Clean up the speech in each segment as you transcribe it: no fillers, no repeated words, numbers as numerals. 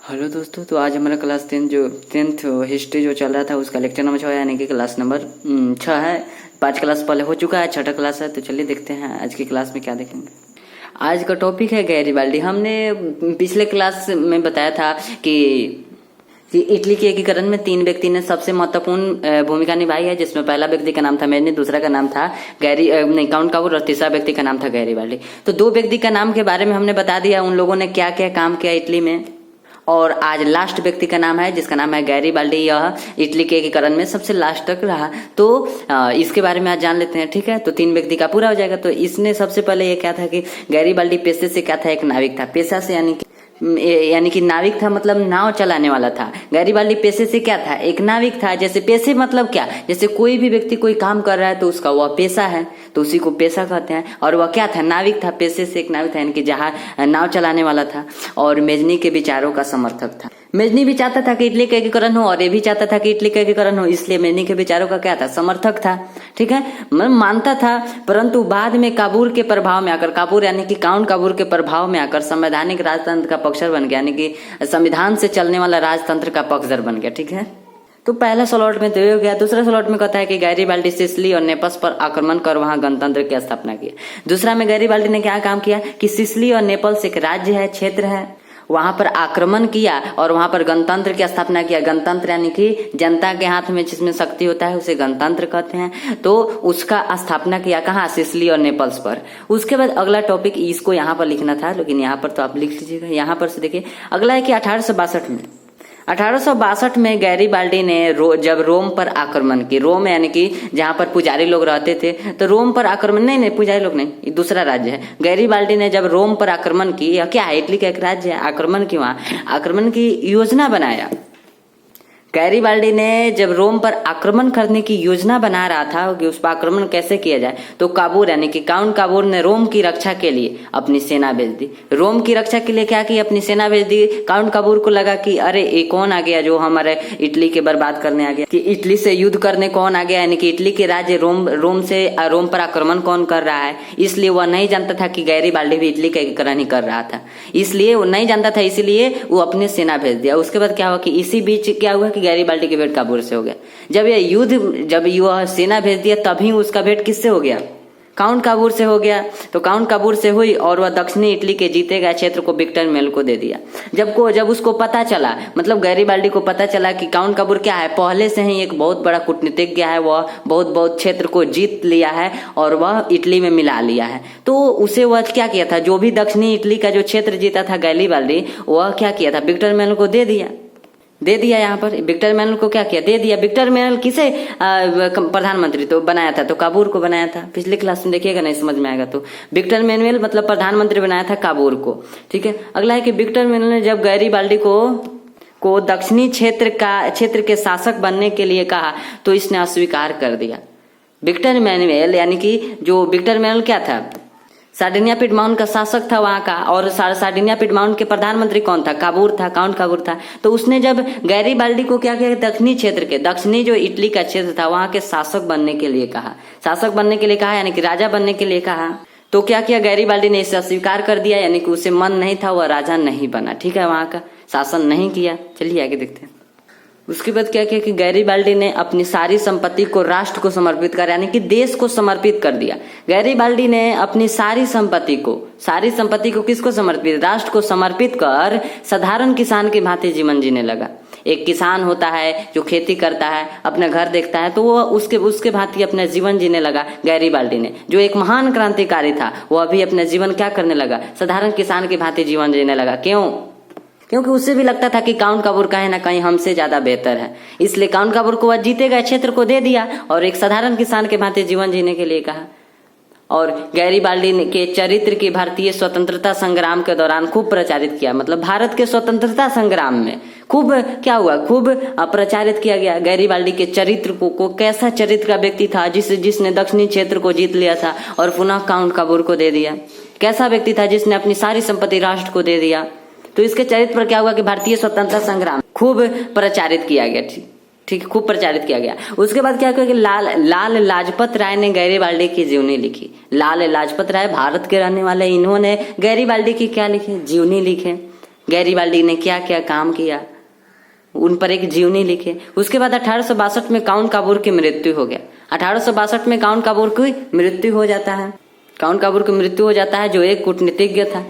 Hello दोस्तों, तो आज हमारा क्लास टेंथ हिस्ट्री जो चल रहा था उसका लेक्चर नंबर 6 यानी कि क्लास नंबर 6 है। 5 क्लास पहले हो चुका है, 6ठा क्लास है। तो चलिए देखते हैं आज की क्लास में क्या देखेंगे। आज का टॉपिक है गैरीबाल्डी। हमने पिछले क्लास में बताया था कि इटली के एकीकरण में 3 व्यक्ति ने सबसे महत्वपूर्ण भूमिका निभाई है, जिसमें पहला व्यक्ति का नाम था मेजनी, दूसरा का नाम था काउंट काबूर और तीसरा व्यक्ति का नाम था गैरीबाल्डी। तो 2 व्यक्ति का नाम के बारे में हमने बता दिया, उन लोगों ने क्या क्या काम किया इटली में। और आज लास्ट व्यक्ति का नाम है जिसका नाम है गैरीबाल्डी। यह इटली के एकीकरण में सबसे लास्ट तक रहा। तो इसके बारे में आज जान लेते हैं, ठीक है। तो 3 व्यक्ति का पूरा हो जाएगा। तो इसने सबसे पहले ये क्या था कि गैरीबाल्डी पेशे से क्या था, एक नाविक था। पेशा से यानी कि नाविक था, मतलब नाव चलाने वाला था। गैरीबाल्डी पेशे से क्या था, एक नाविक था। जैसे पेशे मतलब क्या, जैसे कोई भी व्यक्ति कोई काम कर रहा है तो उसका वह पेशा है, तो उसी को पेशा कहते हैं। और वह क्या था, नाविक था। पेशे से एक नाविक था, यानी कि जहां नाव चलाने वाला था। और मेजनी के विचारों का समर्थक था। मेजनी भी चाहता था कि इटली का एकीकरण हो और ये भी चाहता था कि इटली का एकीकरण हो, इसलिए मेजनी के विचारों का क्या था, समर्थक था, ठीक है, मतलब मानता था। परंतु बाद में काबूर के प्रभाव में आकर, काबूर यानी कि काउंट काबूर के प्रभाव में आकर संवैधानिक राजतंत्र का पक्षधर बन गया, यानी कि संविधान से चलने वाला राजतंत्र का पक्षधर बन गया, ठीक है। तो पहला स्लॉट में तो ये हो गया। दूसरा स्लॉट में कहता है कि गैरीबाल्डी सिसिली और नेपल्स पर आक्रमण कर वहां गणतंत्र की स्थापना की। दूसरा में गैरीबाल्डी ने क्या काम किया कि सिसिली और नेपल्स एक राज्य है, क्षेत्र है, वहां पर आक्रमण किया और वहां पर गणतंत्र की स्थापना किया। गणतंत्र यानी कि जनता के हाथ में जिसमें शक्ति होता है उसे गणतंत्र कहते हैं। तो उसका स्थापना किया कहाँ, सिसिली और नेपल्स पर। उसके बाद अगला टॉपिक, इसको यहाँ पर लिखना था लेकिन यहाँ पर तो आप लिख लीजिएगा। यहाँ पर से देखिए अगला है कि 1862 में गैरीबाल्डी ने जब रोम पर आक्रमण की, रोम यानी कि जहां पर पुजारी लोग रहते थे, तो रोम पर आक्रमण, नहीं पुजारी लोग नहीं, ये दूसरा राज्य है। गैरीबाल्डी ने जब रोम पर आक्रमण की, यह क्या है, इटली का एक राज्य है, आक्रमण की, वहां आक्रमण की योजना बनाया। गैरीबाल्डी ने जब रोम पर आक्रमण करने की योजना बना रहा था कि उस पर आक्रमण कैसे किया जाए, तो काबूर यानी कि काउंट काबूर ने रोम की रक्षा के लिए अपनी सेना भेज दी। रोम की रक्षा के लिए क्या की, अपनी सेना भेज दी। काउंट काबूर को लगा कि अरे ये कौन आ गया जो हमारे इटली के बर्बाद करने आ गया, कि इटली से युद्ध करने कौन आ गया, यानी कि इटली के राज्य रोम पर आक्रमण कौन कर रहा है। इसलिए वह नहीं जानता था कि गैरीबाल्डी भी इटली का एकीकरण ही कर रहा था, इसलिए वो नहीं जानता था, इसीलिए वो अपनी सेना भेज दिया। उसके बाद क्या हुआ कि इसी बीच क्या हुआ कि गैरीबाल्डी के भेंट काबूर से हो गया। जब यह सेना भेज दिया तभी उसका भेंट किससे हो गया, काउंट काबूर से हो गया। तो काउंट काबूर से हुई और वह दक्षिणी इटली के जीते गए क्षेत्र को विक्टर मेल को दे दिया। जब उसको पता चला, मतलब गैरीबाल्डी को पता चला कि काउंट काबूर क्या है, पहले से ही एक बहुत बड़ा कूटनीतिज्ञ है, वह बहुत क्षेत्र को जीत लिया है और वह इटली में मिला लिया है, तो उसे वह क्या किया था, जो भी दक्षिणी इटली का जो क्षेत्र जीता था गैरीबाल्डी, वह क्या किया था, विक्टर मेल को दे दिया। यहाँ पर विक्टर मेनल को क्या किया, दे दिया। विक्टर मेनल किसे प्रधानमंत्री तो बनाया था, तो काबूर को बनाया था। पिछले क्लास में देखिएगा, नहीं समझ में आएगा तो विक्टर मेनुएल मतलब प्रधानमंत्री बनाया था काबूर को, ठीक है। अगला है कि विक्टर मेनुएल ने जब गैरीबाल्डी को दक्षिणी क्षेत्र के शासक बनने के लिए कहा तो इसने अस्वीकार कर दिया। विक्टर मेनुएल यानी कि जो विक्टर मेनुएल क्या था, सार्डिनिया पिडमाउंट का शासक था वहां का, और सार्डिनिया पिडमाउंट के प्रधानमंत्री कौन था, काबूर था, काउंट काबूर था। तो उसने जब गैरीबाल्डी को क्या किया, दक्षिणी जो इटली का क्षेत्र था वहां के शासक बनने के लिए कहा, यानी कि राजा बनने के लिए कहा। तो क्या किया, गैरीबाल्डी ने इसे अस्वीकार कर दिया, यानी कि उसे मन नहीं था, वह राजा नहीं बना, ठीक है, वहां का शासन नहीं किया। चलिए आगे देखते हैं। उसके बाद क्या किया कि गैरीबाल्डी ने अपनी सारी संपत्ति को राष्ट्र को समर्पित कर, यानी कि देश को समर्पित कर दिया। गैरीबाल्डी ने अपनी सारी संपत्ति को किसको समर्पित, राष्ट्र को समर्पित कर साधारण किसान की भांति जीवन जीने लगा। एक किसान होता है जो खेती करता है, अपना घर देखता है, तो वो उसके भांति अपना जीवन जीने लगा। गैरीबाल्डी ने, जो एक महान क्रांतिकारी था, वह भी अपना जीवन क्या करने लगा, साधारण किसान की भांति जीवन जीने लगा। क्योंकि उसे भी लगता था कि काउंट काबूर कहीं ना कहीं हमसे ज्यादा बेहतर है, इसलिए काउंट काबूर को वह जीते गए क्षेत्र को दे दिया और एक साधारण किसान के भांति जीवन जीने के लिए कहा। और गैरीबाल्डी के चरित्र की भारतीय स्वतंत्रता संग्राम के दौरान खूब प्रचारित किया, मतलब भारत के स्वतंत्रता संग्राम में खूब क्या हुआ, खूब प्रचारित किया गया गैरीबाल्डी के चरित्र को कैसा चरित्र का व्यक्ति था जिसने दक्षिणी क्षेत्र को जीत लिया था और पुनः काउंट काबूर को दे दिया। कैसा व्यक्ति था जिसने अपनी सारी संपत्ति राष्ट्र को दे दिया। तो इसके चरित्र पर क्या हुआ कि भारतीय स्वतंत्रता संग्राम खूब प्रचारित किया गया, ठीक, खूब प्रचारित किया गया। उसके बाद क्या किया कि लाल लाजपत राय ने गैरीबाल्डी की जीवनी लिखी। लाल लाजपत राय भारत के रहने वाले, इन्होंने गैरीबाल्डी की क्या लिखी, जीवनी लिखे। गैरीबाल्डी ने क्या क्या काम किया, उन पर एक जीवनी लिखे। उसके बाद 1862 में काउंट काबूर की मृत्यु हो गया। 1862 में काउंट काबूर की मृत्यु हो जाता है। काउंट काबूर की मृत्यु हो जाता है जो एक कूटनीतिज्ञ था।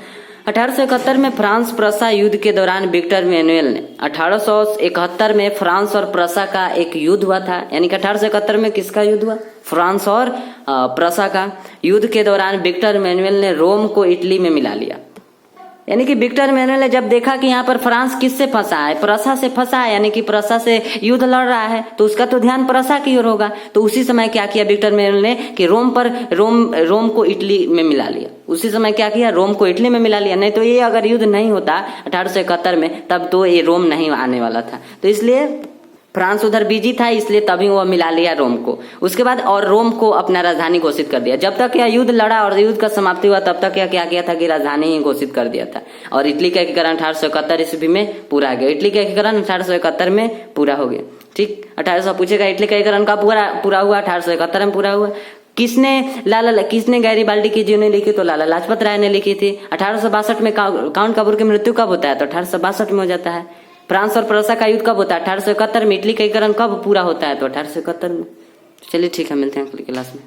1871 में फ्रांस प्रसा युद्ध के दौरान विक्टर मैनुअल ने 1871 में फ्रांस और प्रसा का एक युद्ध हुआ था। यानी कि 1871 में किसका युद्ध हुआ? फ्रांस और प्रसा का। युद्ध के दौरान विक्टर मैनुअल ने रोम को इटली में मिला लिया। यानी कि विक्टर मैनुअल ने जब देखा कि यहाँ पर फ्रांस किससे फंसा है, प्रसा से फंसा है, यानी कि प्रसा से युद्ध लड़ रहा है, तो उसका तो ध्यान प्रसा की ओर होगा। तो उसी समय क्या किया विक्टर मैनुअल ने कि रोम को इटली में मिला लिया। उसी समय क्या किया? रोम को इटली में मिला लिया। नहीं तो ये अगर युद्ध नहीं होता 1871 में, तब तो ये रोम नहीं आने वाला था। तो इसलिए फ्रांस उधर बिजी था, इसलिए तभी वो मिला लिया रोम को। उसके बाद और रोम को अपना राजधानी घोषित कर दिया। जब तक यह युद्ध लड़ा और युद्ध का समाप्ति हुआ, तब तक यह क्या किया था कि राजधानी ही घोषित कर दिया था। और इटली का एकीकरण 1871 ईस्वी में पूरा गया। इटली का एकीकरण 1871 में पूरा हो गया। ठीक, 1800 पूछेगा इटली का एकीकरण कब पूरा हुआ? 1871 में पूरा हुआ। किसने गैरीबाल्डी की जीवनी लिखी? तो लाला लाजपत राय ने लिखी थी। 1862 में काउंट काबूर की मृत्यु कब होता है? तो 1862 में हो जाता है। फ्रांस और प्रसा का युद्ध कब होता है? 1871 में। इटली का एकीकरण कब पूरा होता है? तो 1871 में। चलिए ठीक है, मिलते हैं अगली क्लास में।